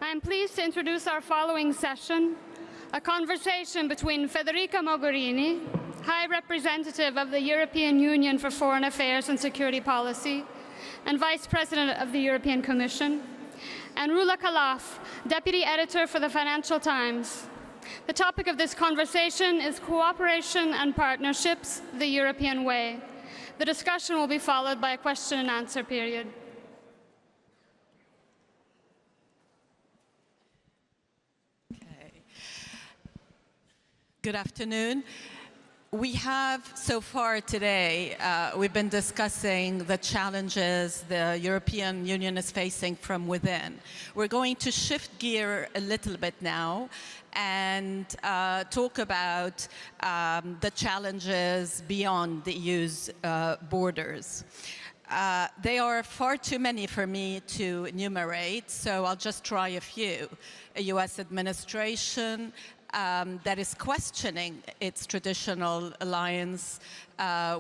I am pleased to introduce our following session, a conversation between Federica Mogherini, High Representative of the European Union for Foreign Affairs and Security Policy, and Vice President of the European Commission, and Rula Khalaf, Deputy Editor for the Financial Times. The topic of this conversation is Cooperation and Partnerships, the European Way. The discussion will be followed by a question and answer period. Good afternoon. We have, so far today, we've been discussing the challenges the European Union is facing from within. We're going to shift gear a little bit now and talk about the challenges beyond the EU's borders. They are far too many for me to enumerate, so I'll just try a few. A US administration that is questioning its traditional alliance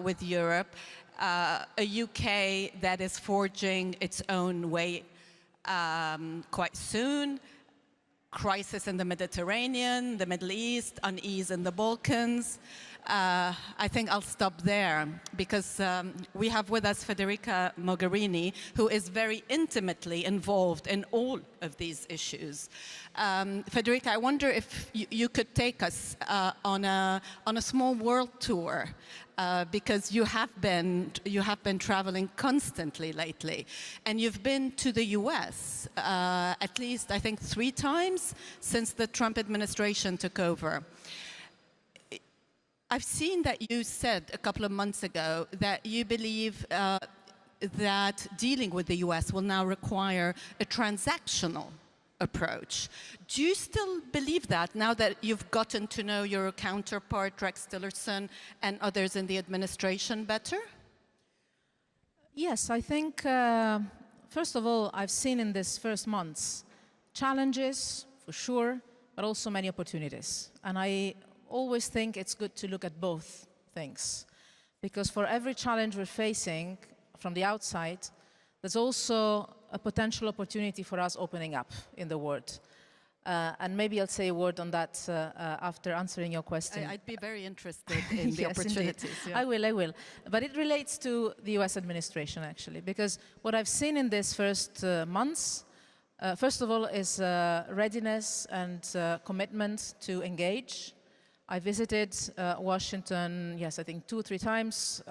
with Europe, a UK that is forging its own way quite soon, crisis in the Mediterranean, the Middle East, unease in the Balkans. I think I'll stop there because we have with us Federica Mogherini, who is very intimately involved in all of these issues. Federica, I wonder if you could take us on a small world tour because you have been traveling constantly lately, and you've been to the US at least I think 3 times since the Trump administration took over. I've seen that you said a couple of months ago that you believe that dealing with the US will now require a transactional approach. Do you still believe that now that you've gotten to know your counterpart, Rex Tillerson, and others in the administration better? Yes, I think, first of all, I've seen in these first months challenges, for sure, but also many opportunities. And I always think it's good to look at both things, because for every challenge we're facing from the outside, there's also a potential opportunity for us opening up in the world. And maybe I'll say a word on that after answering your question. I'd be very interested in the yes, opportunities. Yeah. I will. But it relates to the US administration, actually, because what I've seen in these first months, first of all, is readiness and commitment to engage. I visited Washington, yes, I think 2 or 3 times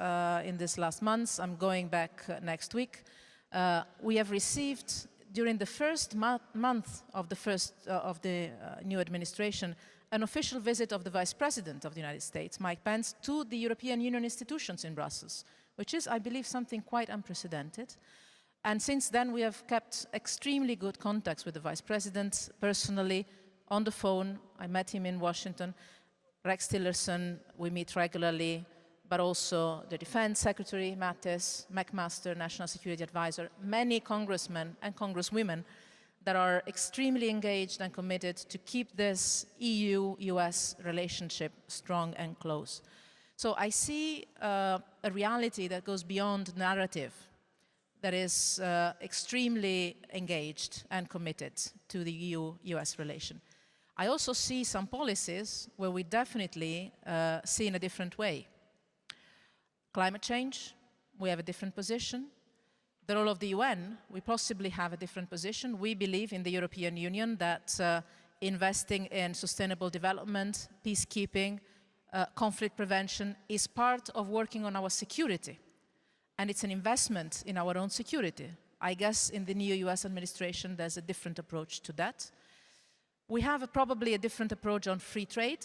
in these last months. I'm going back next week. We have received, during the first month of the new administration, an official visit of the Vice President of the United States, Mike Pence, to the European Union institutions in Brussels, which is, I believe, something quite unprecedented. And since then, we have kept extremely good contacts with the Vice President personally, on the phone. I met him in Washington. Rex Tillerson, we meet regularly, but also the Defense Secretary, Mattis, McMaster, National Security Advisor, many congressmen and congresswomen that are extremely engaged and committed to keep this EU-US relationship strong and close. So I see a reality that goes beyond narrative, that is extremely engaged and committed to the EU-US relation. I also see some policies where we definitely see in a different way. Climate change, we have a different position. The role of the UN, we possibly have a different position. We believe in the European Union that investing in sustainable development, peacekeeping, conflict prevention is part of working on our security. And it's an investment in our own security. I guess in the new US administration, there's a different approach to that. We have probably a different approach on free trade,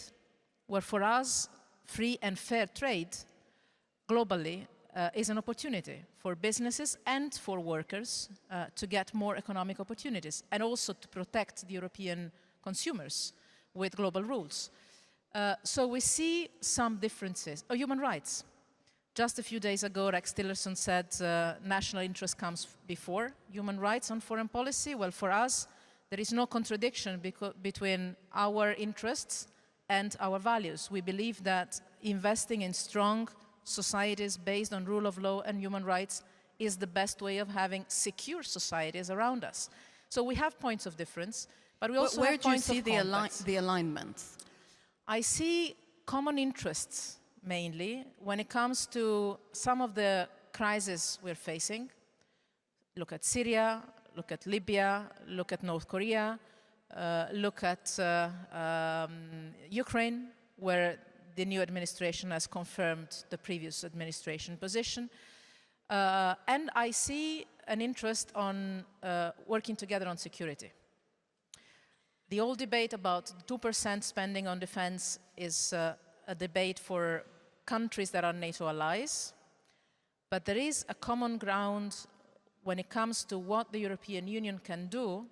where for us, free and fair trade globally is an opportunity for businesses and for workers to get more economic opportunities, and also to protect the European consumers with global rules. So we see some differences. Human rights. Just a few days ago, Rex Tillerson said national interest comes before human rights on foreign policy. Well, for us, there is no contradiction between our interests and our values. We believe that investing in strong societies based on rule of law and human rights is the best way of having secure societies around us. So we have points of difference, but we also Where have do you points see of the, complex. the alignments? I see common interests, mainly, when it comes to some of the crises we're facing. Look at Syria, look at Libya, look at North Korea, look at Ukraine, where the new administration has confirmed the previous administration position. And I see an interest on working together on security. The old debate about 2% spending on defense is a debate for countries that are NATO allies, but there is a common ground when it comes to what the European Union can do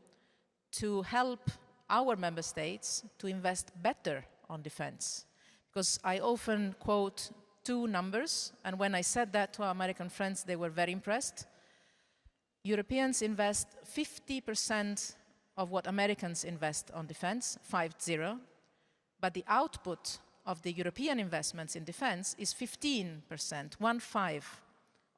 to help our member states to invest better on defense. Because I often quote two numbers, and when I said that to our American friends, they were very impressed. Europeans invest 50% of what Americans invest on defense, 50, but the output of the European investments in defense is 15%, 1/5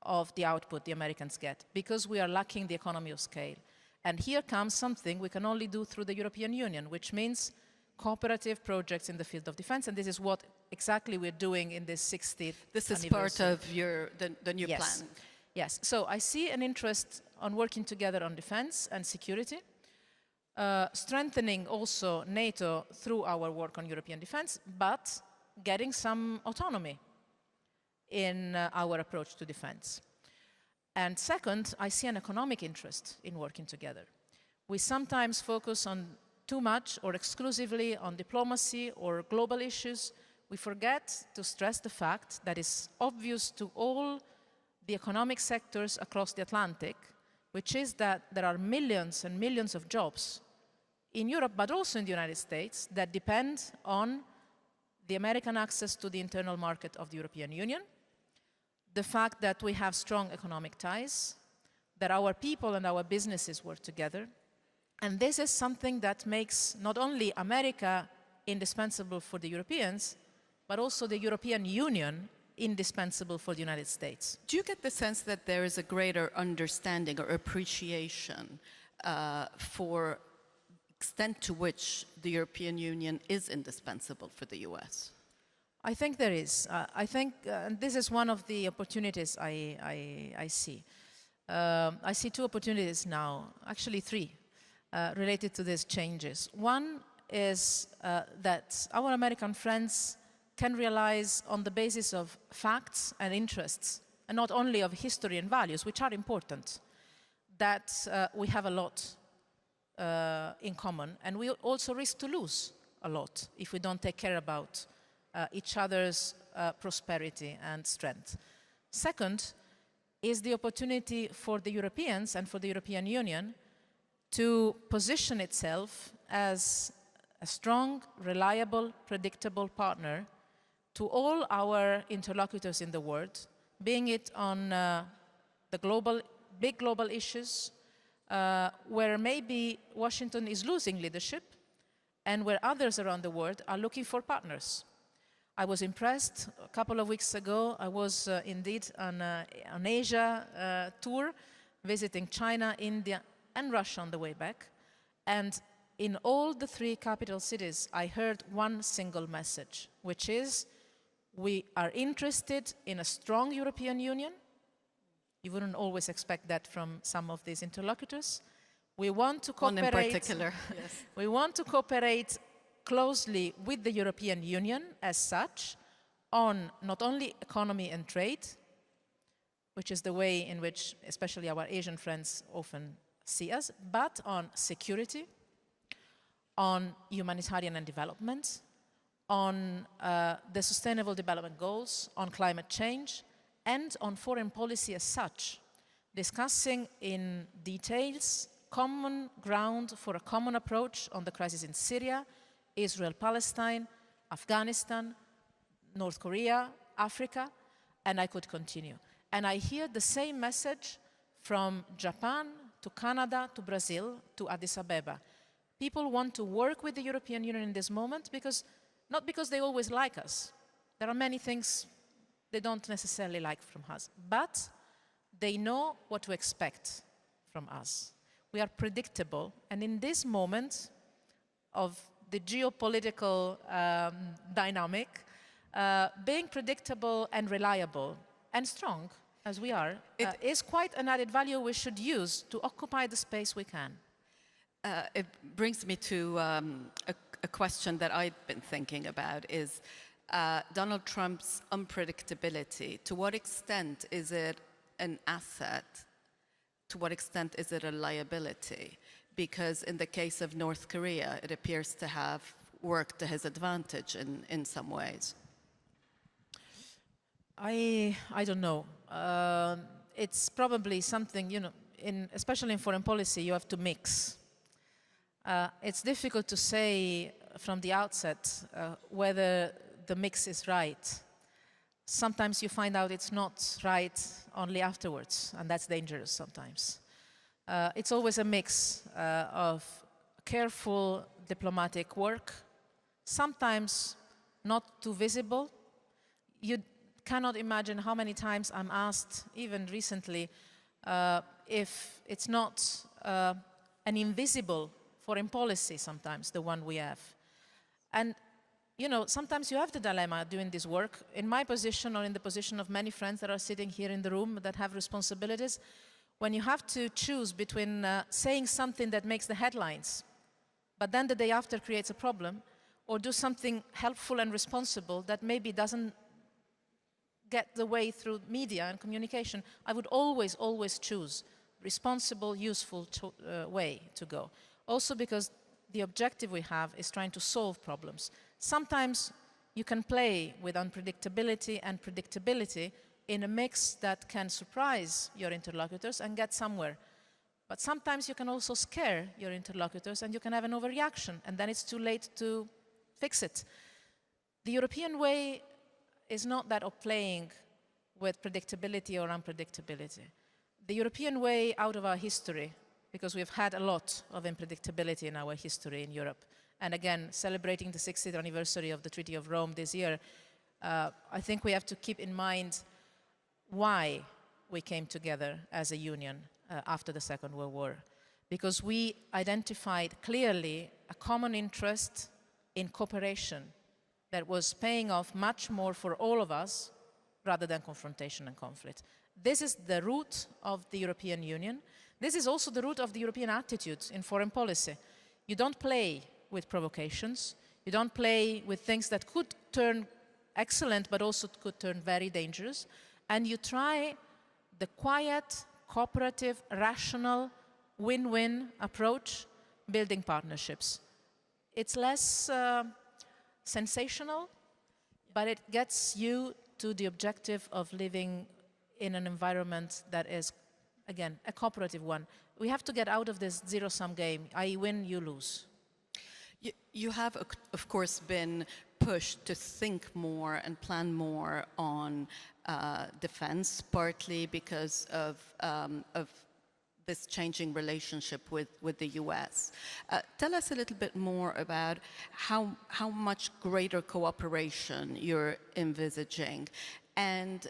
of the output the Americans get, because we are lacking the economy of scale. And here comes something we can only do through the European Union, which means cooperative projects in the field of defense, and this is what exactly we're doing in this 60th This is anniversary. part of the new Yes. plan. Yes, so I see an interest on working together on defense and security, strengthening also NATO through our work on European defense, but getting some autonomy in our approach to defense. And second, I see an economic interest in working together. We sometimes focus on too much or exclusively on diplomacy or global issues. We forget to stress the fact that it's obvious to all the economic sectors across the Atlantic, which is that there are millions and millions of jobs in Europe, but also in the United States, that depend on the American access to the internal market of the European Union, the fact that we have strong economic ties, that our people and our businesses work together. And this is something that makes not only America indispensable for the Europeans, but also the European Union indispensable for the United States. Do you get the sense that there is a greater understanding or appreciation for extent to which the European Union is indispensable for the US? I think there is. I think and this is one of the opportunities I see. I see two opportunities now, actually three, related to these changes. One is that our American friends can realize on the basis of facts and interests, and not only of history and values, which are important, that we have a lot in common, and we also risk to lose a lot if we don't take care about each other's prosperity and strength. Second is the opportunity for the Europeans and for the European Union to position itself as a strong, reliable, predictable partner to all our interlocutors in the world, being it on the big global issues, where maybe Washington is losing leadership, and where others around the world are looking for partners. I was impressed. A couple of weeks ago, I was indeed on an Asia tour, visiting China, India, and Russia on the way back. And in all the three capital cities, I heard one single message, which is, we are interested in a strong European Union. You wouldn't always expect that from some of these interlocutors. We want to cooperate. One in particular, yes. We want to cooperate closely with the European Union as such on not only economy and trade, which is the way in which especially our Asian friends often see us, but on security, on humanitarian and development, on the Sustainable Development Goals, on climate change, and on foreign policy as such, discussing in details common ground for a common approach on the crisis in Syria, Israel, Palestine, Afghanistan, North Korea, Africa, and I could continue. And I hear the same message from Japan to Canada to Brazil to Addis Abeba. People want to work with the European Union in this moment not because they always like us. There are many things they don't necessarily like from us, but they know what to expect from us. we are predictable. And in this moment of the geopolitical dynamic, being predictable and reliable and strong, as we are, is quite an added value we should use to occupy the space we can. It brings me to a question that I've been thinking about is Donald Trump's unpredictability. To what extent is it an asset? To what extent is it a liability? Because in the case of North Korea, it appears to have worked to his advantage in some ways. I don't know. It's probably something, you know, especially in foreign policy, you have to mix. It's difficult to say from the outset whether the mix is right. Sometimes you find out it's not right only afterwards, and that's dangerous sometimes. It's always a mix of careful diplomatic work, sometimes not too visible. You cannot imagine how many times I'm asked, even recently, if it's not an invisible foreign policy sometimes, the one we have. And, you know, sometimes you have the dilemma doing this work. In my position or in the position of many friends that are sitting here in the room that have responsibilities, when you have to choose between saying something that makes the headlines, but then the day after creates a problem, or do something helpful and responsible that maybe doesn't get the way through media and communication, I would always, always choose responsible, useful way to go. Also because the objective we have is trying to solve problems. Sometimes you can play with unpredictability and predictability in a mix that can surprise your interlocutors and get somewhere. But sometimes you can also scare your interlocutors and you can have an overreaction, and then it's too late to fix it. The European way is not that of playing with predictability or unpredictability. The European way out of our history, because we've had a lot of unpredictability in our history in Europe, and again, celebrating the 60th anniversary of the Treaty of Rome this year, I think we have to keep in mind why we came together as a union after the Second World War. Because we identified clearly a common interest in cooperation that was paying off much more for all of us rather than confrontation and conflict. This is the root of the European Union. This is also the root of the European attitude in foreign policy. You don't play with provocations. You don't play with things that could turn excellent but also could turn very dangerous. And you try the quiet, cooperative, rational, win-win approach, building partnerships. It's less sensational, but it gets you to the objective of living in an environment that is, again, a cooperative one. We have to get out of this zero-sum game. I win, you lose. You have, of course, been pushed to think more and plan more on defense, partly because of this changing relationship with the US. Tell us a little bit more about how much greater cooperation you're envisaging. And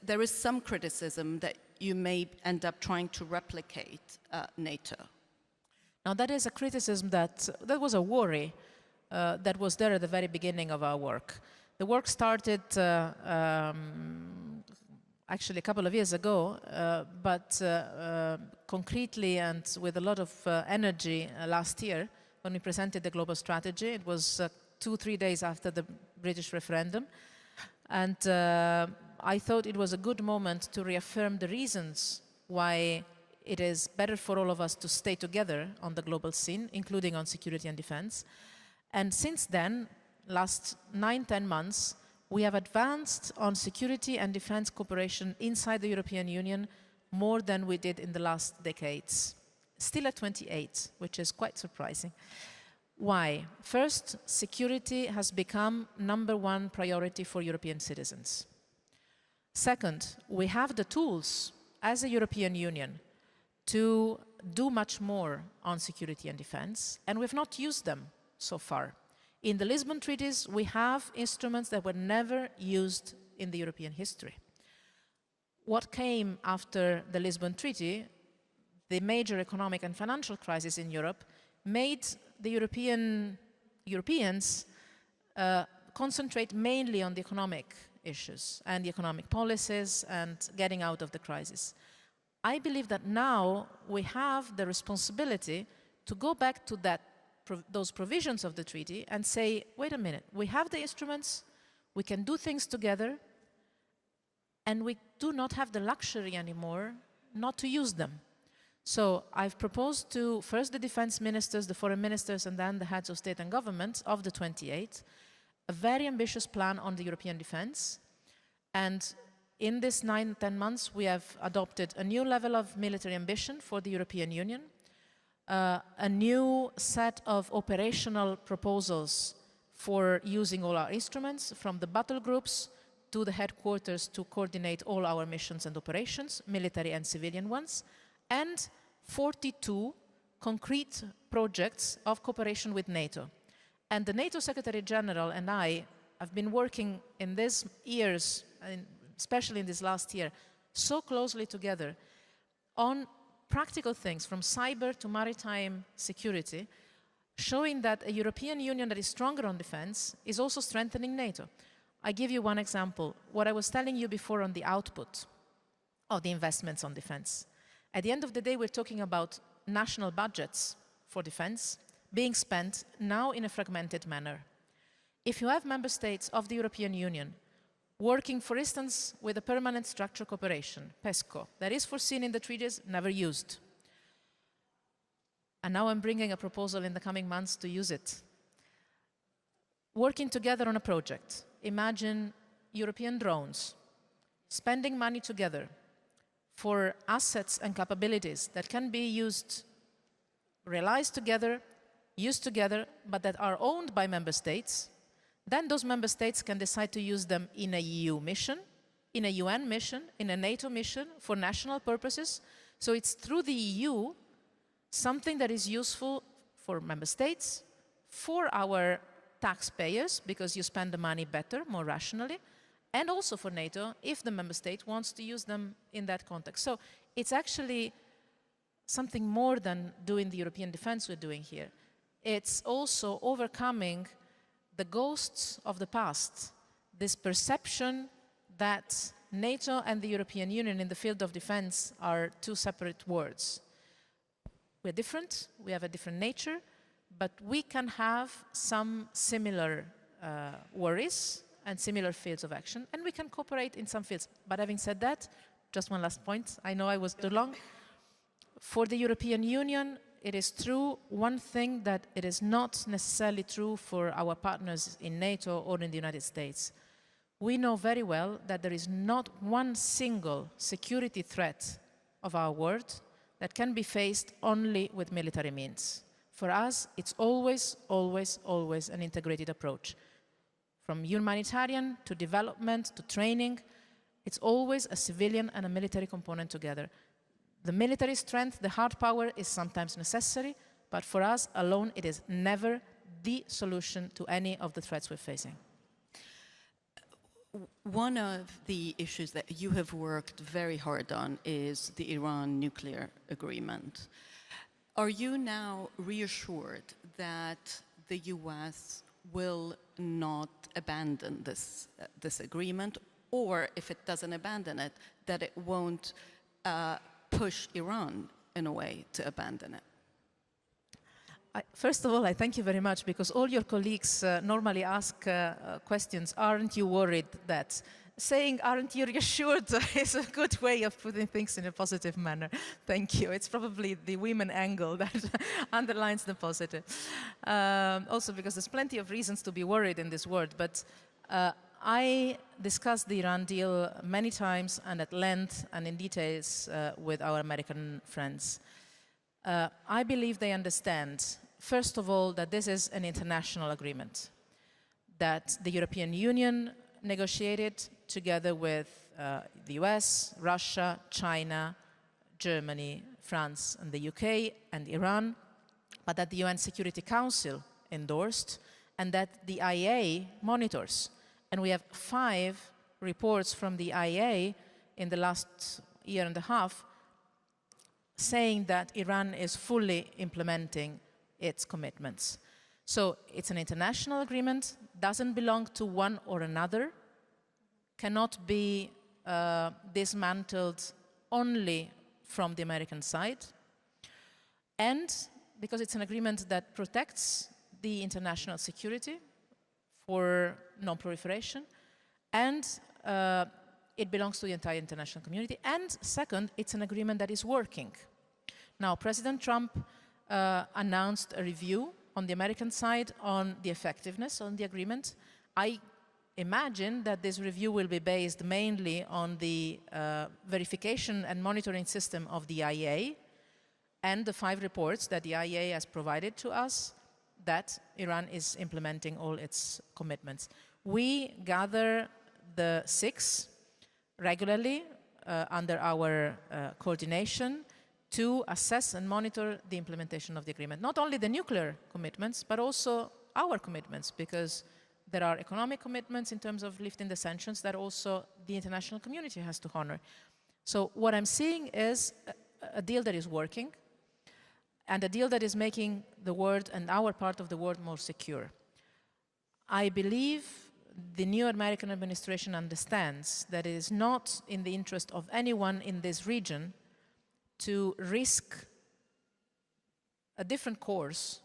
there is some criticism that you may end up trying to replicate NATO. Now, that is a criticism that was a worry that was there at the very beginning of our work. The work started actually a couple of years ago, but concretely and with a lot of energy last year when we presented the global strategy. It was 2-3 days after the British referendum. And I thought it was a good moment to reaffirm the reasons why it is better for all of us to stay together on the global scene, including on security and defense. And since then, last 9-10 months, we have advanced on security and defense cooperation inside the European Union more than we did in the last decades. Still at 28, which is quite surprising. Why? First, security has become #1 priority for European citizens. Second, we have the tools as a European Union to do much more on security and defense, and we've not used them so far. In the Lisbon treaties, we have instruments that were never used in the European history. What came after the Lisbon Treaty, the major economic and financial crisis in Europe made the Europeans concentrate mainly on the economic issues and the economic policies and getting out of the crisis. I believe that now we have the responsibility to go back to those provisions of the treaty and say, wait a minute, we have the instruments, we can do things together, and we do not have the luxury anymore not to use them. So I've proposed to first the defense ministers, the foreign ministers, and then the heads of state and government of the 28, a very ambitious plan on the European defense. And in this 9-10 months, we have adopted a new level of military ambition for the European Union, a new set of operational proposals for using all our instruments, from the battle groups to the headquarters to coordinate all our missions and operations, military and civilian ones, and 42 concrete projects of cooperation with NATO. And the NATO Secretary General and I have been working in these years, especially in this last year, so closely together on practical things, from cyber to maritime security, showing that a European Union that is stronger on defense is also strengthening NATO. I give you one example. What I was telling you before on the output of the investments on defense. At the end of the day, we're talking about national budgets for defense being spent now in a fragmented manner. If you have member states of the European Union working, for instance, with a permanent structure cooperation, PESCO, that is foreseen in the treaties, never used. And now I'm bringing a proposal in the coming months to use it. Working together on a project. Imagine European drones, spending money together for assets and capabilities that can be used, realized together, used together, but that are owned by member states. Then those member states can decide to use them in a EU mission, in a UN mission, in a NATO mission, for national purposes. So it's through the EU, something that is useful for member states, for our taxpayers, because you spend the money better, more rationally, and also for NATO, if the member state wants to use them in that context. So it's actually something more than doing the European defense we're doing here. It's also overcoming the ghosts of the past, this perception that NATO and the European Union in the field of defense are two separate words. We're different, we have a different nature, but we can have some similar worries and similar fields of action, and we can cooperate in some fields. But having said that, just one last point, I know I was too long. For the European Union, it is true one thing that it is not necessarily true for our partners in NATO or in the United States. We know very well that there is not one single security threat of our world that can be faced only with military means. For us, it's always, always, always an integrated approach. From humanitarian to development to training, it's always a civilian and a military component together. The military strength, the hard power is sometimes necessary, but for us alone, it is never the solution to any of the threats we're facing. One of the issues that you have worked very hard on is the Iran nuclear agreement. Are you now reassured that the US will not abandon this agreement, or if it doesn't abandon it, that it won't push Iran in a way to abandon it? First of all, I thank you very much, because all your colleagues normally ask questions, aren't you worried that? Saying, aren't you reassured, is a good way of putting things in a positive manner. Thank you. It's probably the women angle that underlines the positive. Also because there's plenty of reasons to be worried in this world, but I discussed the Iran deal many times and at length and in details with our American friends. I believe they understand, first of all, that this is an international agreement, that the European Union negotiated together with the US, Russia, China, Germany, France, and the UK, and Iran, but that the UN Security Council endorsed, and that the IAEA monitors. And we have 5 reports from the IAEA in the last year and a half saying that Iran is fully implementing its commitments. So it's an international agreement, doesn't belong to one or another, cannot be dismantled only from the American side, and because it's an agreement that protects the international security for non-proliferation, and it belongs to the entire international community. And second, it's an agreement that is working. Now, President Trump announced a review on the American side on the effectiveness of the agreement. I imagine that this review will be based mainly on the verification and monitoring system of the IAEA and the 5 reports that the IAEA has provided to us that Iran is implementing all its commitments. We gather the 6 regularly under our coordination to assess and monitor the implementation of the agreement. Not only the nuclear commitments, but also our commitments, because there are economic commitments in terms of lifting the sanctions that also the international community has to honor. So what I'm seeing is a deal that is working, and a deal that is making the world and our part of the world more secure. I believe the new American administration understands that it is not in the interest of anyone in this region to risk a different course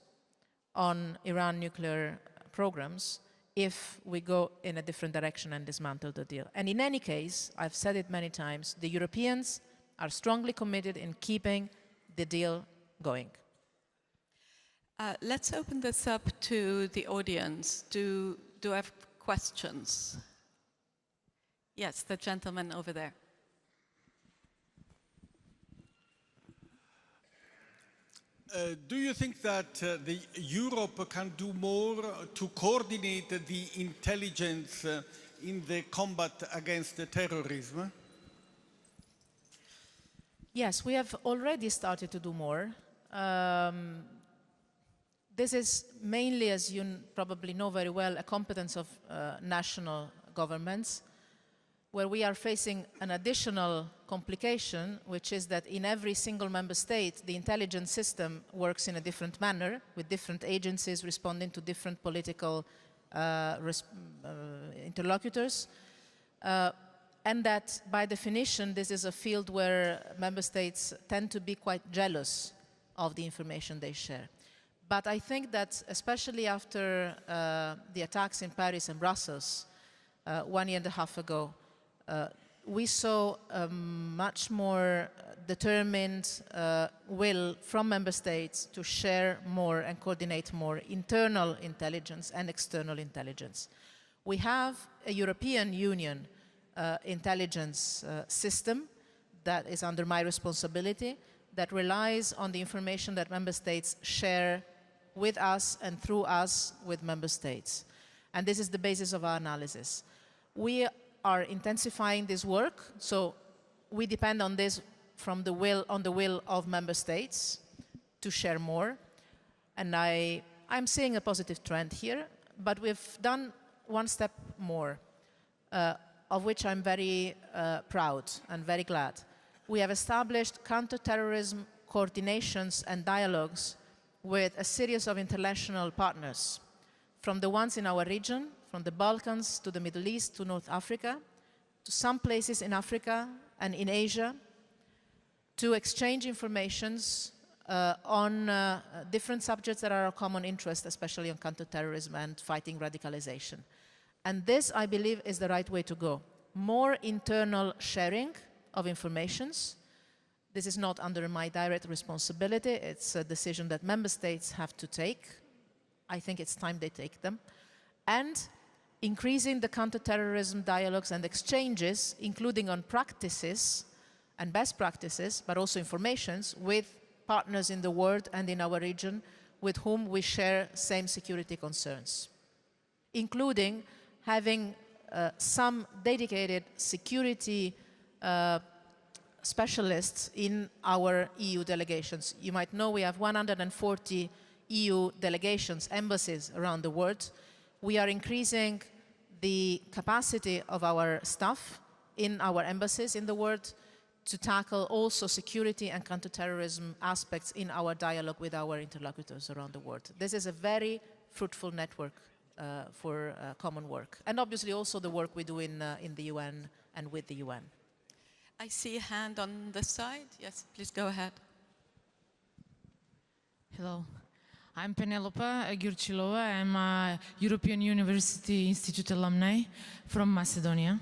on Iran nuclear programs if we go in a different direction and dismantle the deal. And in any case, I've said it many times, the Europeans are strongly committed in keeping the deal going. Let's open this up to the audience. Do I have questions? Yes, the gentleman over there. Do you think that Europe can do more to coordinate the intelligence in the combat against terrorism? Yes, we have already started to do more. This is mainly, as you probably know very well, a competence of national governments, where we are facing an additional complication, which is that in every single member state, the intelligence system works in a different manner, with different agencies responding to different political interlocutors. And that, by definition, this is a field where member states tend to be quite jealous of the information they share. But I think that, especially after the attacks in Paris and Brussels 1.5 years ago, we saw a much more determined will from member states to share more and coordinate more internal intelligence and external intelligence. We have a European Union intelligence system that is under my responsibility, that relies on the information that member states share with us and through us with member states. And this is the basis of our analysis. We are intensifying this work, so we depend on this from the will of member states to share more. And I'm seeing a positive trend here, but we've done one step more, of which I'm very proud and very glad. We have established counterterrorism coordinations and dialogues with a series of international partners, from the ones in our region, from the Balkans to the Middle East to North Africa, to some places in Africa and in Asia, to exchange informations on different subjects that are of common interest, especially on counterterrorism and fighting radicalization. And this, I believe, is the right way to go. More internal sharing of informations. This is not under my direct responsibility. It's a decision that member states have to take. I think it's time they take them. And increasing the counterterrorism dialogues and exchanges, including on practices and best practices, but also informations with partners in the world and in our region with whom we share same security concerns, including having some dedicated security specialists in our EU delegations. You might know we have 140 EU delegations, embassies around the world. We are increasing the capacity of our staff in our embassies in the world to tackle also security and counterterrorism aspects in our dialogue with our interlocutors around the world. This is a very fruitful network for common work. And obviously also the work we do in the UN and with the UN. I see a hand on this side. Yes, please go ahead. Hello, I'm Penelopa Gyurchilova. I'm a European University Institute alumni from Macedonia.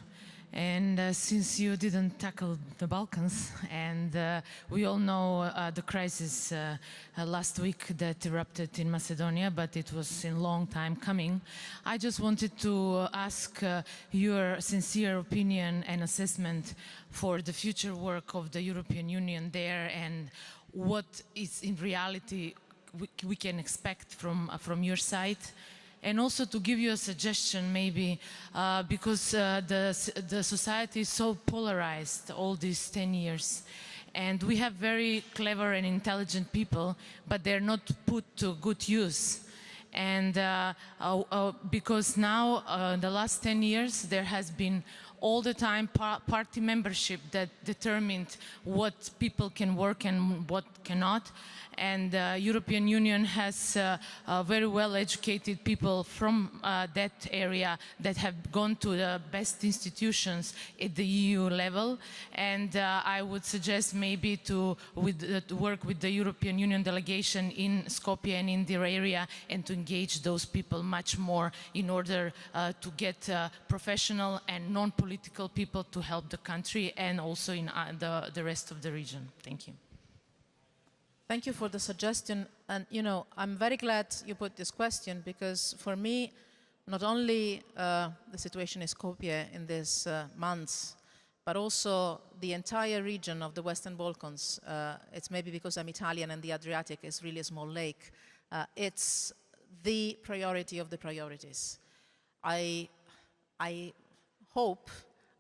And since you didn't tackle the Balkans, and we all know the crisis last week that erupted in Macedonia, but it was a long time coming, I just wanted to ask your sincere opinion and assessment for the future work of the European Union there, and what is in reality we can expect from your side. And also to give you a suggestion, maybe, because the society is so polarized all these 10 years. And we have very clever and intelligent people, but they're not put to good use. And because now, the last 10 years, there has been all the time party membership that determined what people can work and what cannot. And the European Union has very well-educated people from that area that have gone to the best institutions at the EU level. And I would suggest maybe to work with the European Union delegation in Skopje and in their area, and to engage those people much more in order to get professional and non-political people to help the country and also in the rest of the region. Thank you. Thank you for the suggestion, and I'm very glad you put this question, because for me, not only the situation in Skopje in these months, but also the entire region of the Western Balkans. It's maybe because I'm Italian and the Adriatic is really a small lake. It's the priority of the priorities. I hope,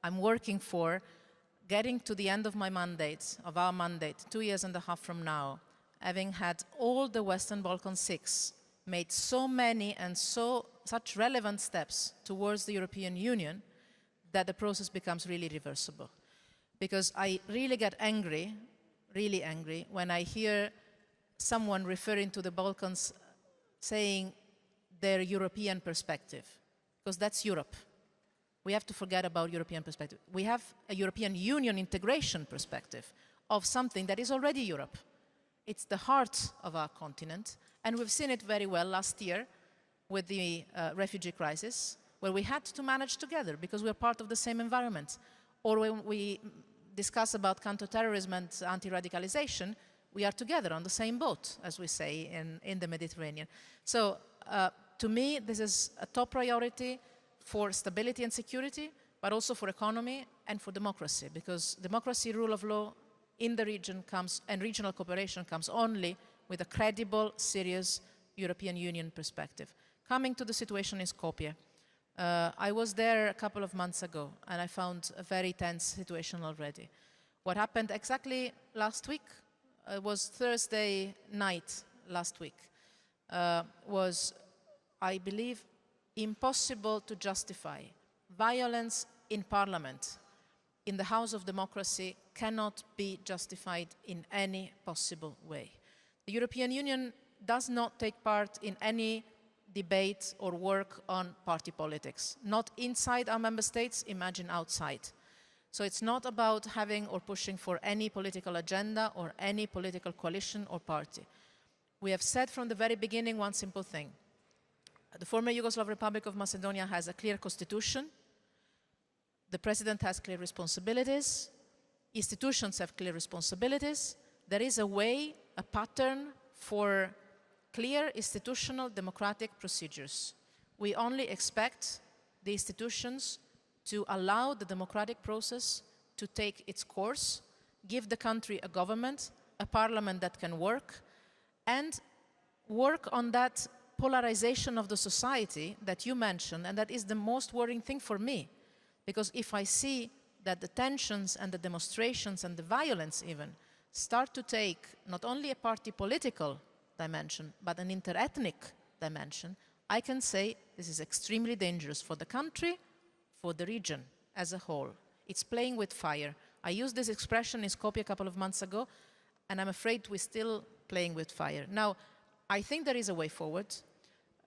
I'm working for getting to the end of my mandate, of our mandate, 2.5 years from now, having had all the Western Balkan 6 made so many and such relevant steps towards the European Union, that the process becomes really reversible. Because I really get angry, really angry, when I hear someone referring to the Balkans saying their European perspective, because that's Europe. We have to forget about European perspective. We have a European Union integration perspective of something that is already Europe. It's the heart of our continent, and we've seen it very well last year with the refugee crisis, where we had to manage together because we're part of the same environment. Or when we discuss about counterterrorism and anti-radicalization, we are together on the same boat, as we say in the Mediterranean. So to me, this is a top priority for stability and security, but also for economy and for democracy, because democracy, rule of law, in the region comes, and regional cooperation comes only with a credible, serious European Union perspective. Coming to the situation in Skopje, I was there a couple of months ago, and I found a very tense situation already. What happened exactly last week was Thursday night last week, was, I believe, impossible to justify. Violence in Parliament, in the House of Democracy, cannot be justified in any possible way. The European Union does not take part in any debate or work on party politics. Not inside our member states, imagine outside. So it's not about having or pushing for any political agenda or any political coalition or party. We have said from the very beginning one simple thing. The former Yugoslav Republic of Macedonia has a clear constitution. The president has clear responsibilities. Institutions have clear responsibilities. There is a way, a pattern for clear institutional democratic procedures. We only expect the institutions to allow the democratic process to take its course, give the country a government, a parliament that can work, and work on that polarization of the society that you mentioned, and that is the most worrying thing for me. Because if I see that the tensions and the demonstrations and the violence even start to take not only a party political dimension, but an interethnic dimension, I can say this is extremely dangerous for the country, for the region as a whole. It's playing with fire. I used this expression in Skopje a couple of months ago, and I'm afraid we're still playing with fire. Now, I think there is a way forward.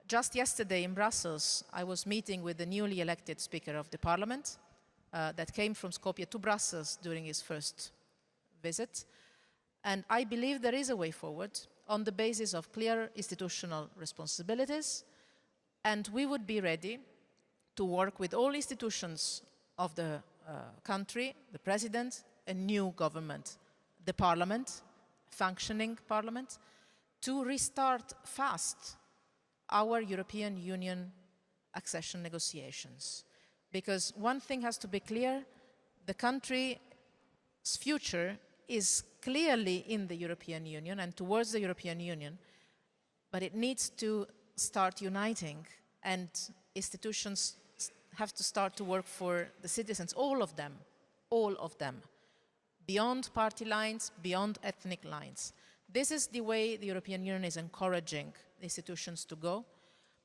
Just yesterday in Brussels, I was meeting with the newly elected Speaker of the Parliament that came from Skopje to Brussels during his first visit. And I believe there is a way forward on the basis of clear institutional responsibilities. And we would be ready to work with all institutions of the country, the President, a new government, the Parliament, functioning Parliament, to restart fast our European Union accession negotiations. Because one thing has to be clear, the country's future is clearly in the European Union and towards the European Union, but it needs to start uniting, and institutions have to start to work for the citizens, all of them, beyond party lines, beyond ethnic lines. This is the way the European Union is encouraging institutions to go.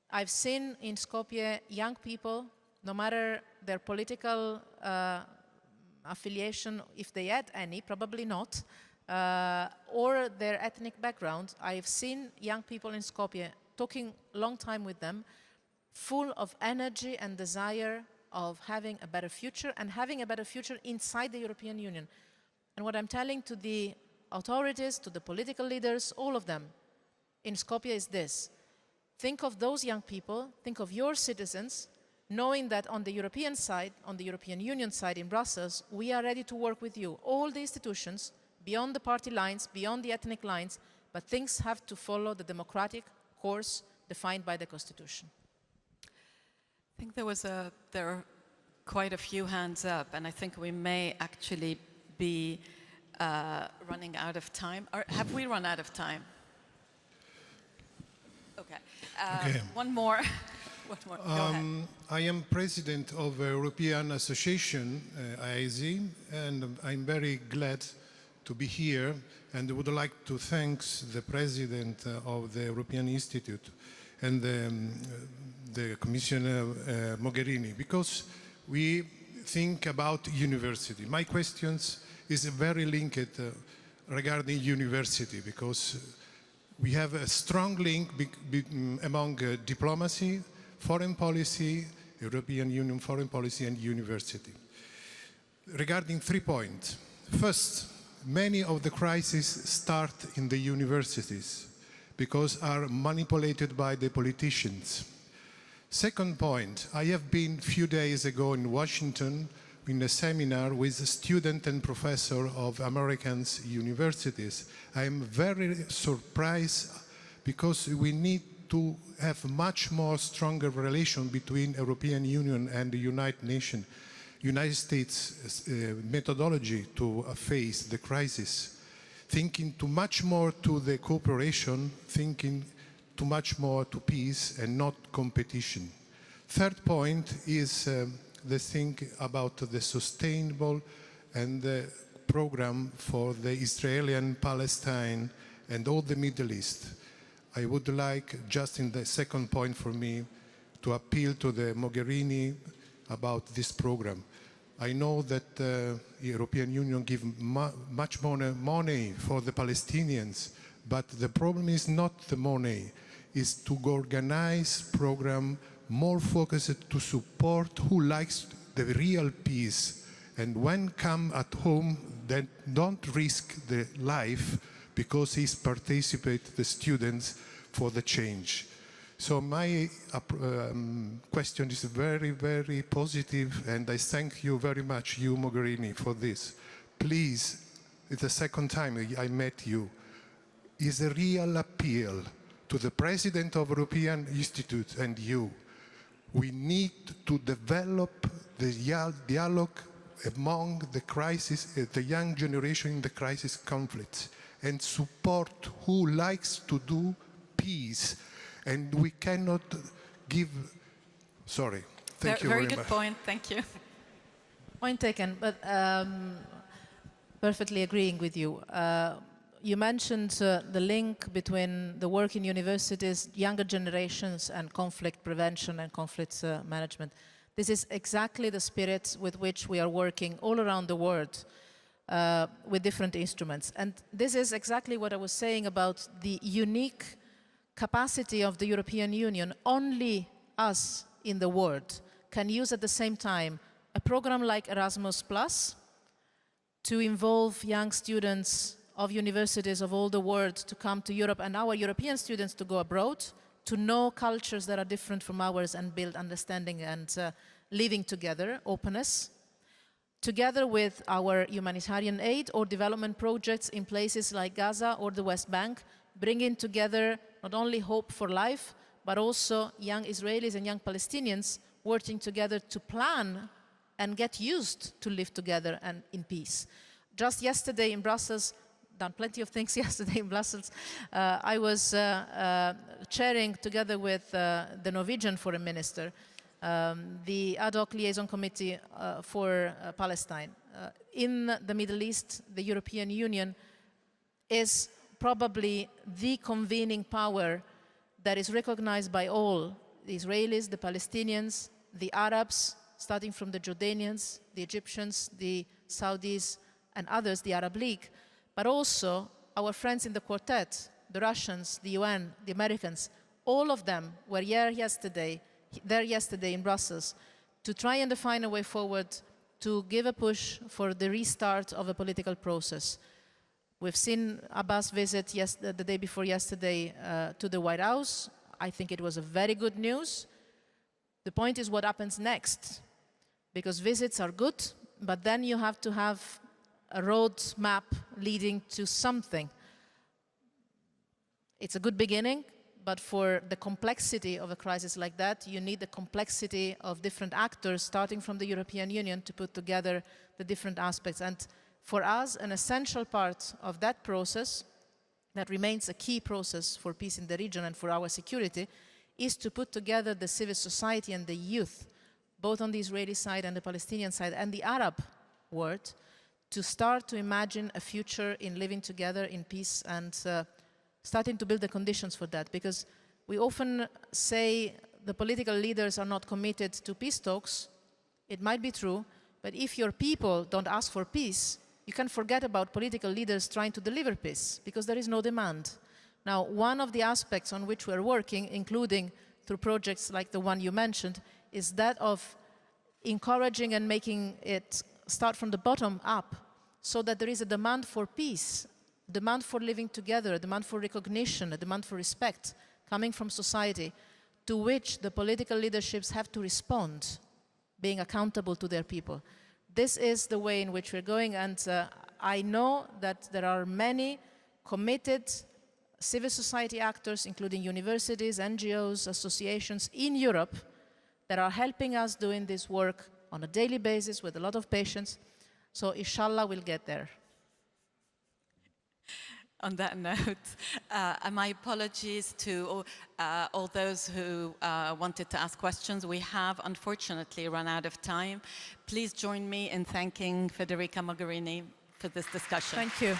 I've seen in Skopje young people, no matter their political affiliation, if they had any, probably not, or their ethnic background. I've seen young people in Skopje, talking a long time with them, full of energy and desire of having a better future, and having a better future inside the European Union. And what I'm telling to the authorities, to the political leaders, all of them in Skopje is this: think of those young people, think of your citizens, knowing that on the European side, on the European Union side in Brussels, we are ready to work with you. All the institutions, beyond the party lines, beyond the ethnic lines, but things have to follow the democratic course defined by the Constitution. I think there are quite a few hands up, and I think we may actually be running out of time. Or have we run out of time? Okay. Okay. One more. One more. Go ahead. I am president of a European Association, IAZ, and I'm very glad to be here, and would like to thank the president of the European Institute and the Commissioner Mogherini, because we think about university. My questions is very linked regarding university, because we have a strong link among diplomacy, foreign policy, European Union foreign policy, and university. Regarding 3 points. First, many of the crises start in the universities because are manipulated by the politicians. Second point, I have been a few days ago in Washington in a seminar with a student and professor of American universities. I am very surprised because we need to have much more stronger relation between European Union and the United Nations, United States methodology to face the crisis. Thinking too much more to the cooperation, thinking too much more to peace and not competition. Third point is the thing about the sustainable and the program for the Israeli and Palestine and all the Middle East. I would like, just in the second point for me, to appeal to the Mogherini about this program. I know that the European Union gives much more money for the Palestinians, but the problem is not the money, is to organize program more focused to support who likes the real peace, and when come at home, then don't risk the life because he's participate the students for the change. So my question is very, very positive, and I thank you very much, you Mogherini, for this. Please, it's the second time I met you, is a real appeal to the President of European Institute and you. We need to develop the dialogue among the crisis, the young generation in the crisis conflicts, and support who likes to do peace. And we cannot give, sorry, thank you very much. Very good point, thank you. Point taken, but perfectly agreeing with you. You mentioned the link between the work in universities, younger generations, and conflict prevention and conflict management. This is exactly the spirit with which we are working all around the world. with different instruments. And this is exactly what I was saying about the unique capacity of the European Union. Only us in the world can use at the same time a program like Erasmus Plus to involve young students of universities of all the world to come to Europe, and our European students to go abroad, to know cultures that are different from ours and build understanding and living together, openness, together with our humanitarian aid or development projects in places like Gaza or the West Bank, bringing together not only hope for life, but also young Israelis and young Palestinians working together to plan and get used to live together and in peace. Just yesterday in Brussels, done plenty of things yesterday in Brussels, I was chairing together with the Norwegian Foreign Minister the ad hoc liaison committee for Palestine. In the Middle East, the European Union is probably the convening power that is recognized by all, the Israelis, the Palestinians, the Arabs, starting from the Jordanians, the Egyptians, the Saudis, and others, the Arab League, but also our friends in the Quartet, the Russians, the UN, the Americans. All of them were there yesterday in Brussels to try and define a way forward to give a push for the restart of a political process. We've seen Abbas visit the day before yesterday to the White House. I think it was a very good news. The point is what happens next, because visits are good, but then you have to have a road map leading to something. It's a good beginning, but for the complexity of a crisis like that, you need the complexity of different actors, starting from the European Union, to put together the different aspects. And for us, an essential part of that process, that remains a key process for peace in the region and for our security, is to put together the civil society and the youth, both on the Israeli side and the Palestinian side and the Arab world, to start to imagine a future in living together in peace and starting to build the conditions for that. Because we often say the political leaders are not committed to peace talks. It might be true, but if your people don't ask for peace, you can forget about political leaders trying to deliver peace, because there is no demand. Now, one of the aspects on which we're working, including through projects like the one you mentioned, is that of encouraging and making it start from the bottom up, so that there is a demand for peace, demand for living together, a demand for recognition, a demand for respect coming from society, to which the political leaderships have to respond, being accountable to their people. This is the way in which we're going, and I know that there are many committed civil society actors, including universities, NGOs, associations in Europe, that are helping us doing this work on a daily basis with a lot of patience. So inshallah, we'll get there. On that note, my apologies to all those who wanted to ask questions. We have, unfortunately, run out of time. Please join me in thanking Federica Mogherini for this discussion. Thank you.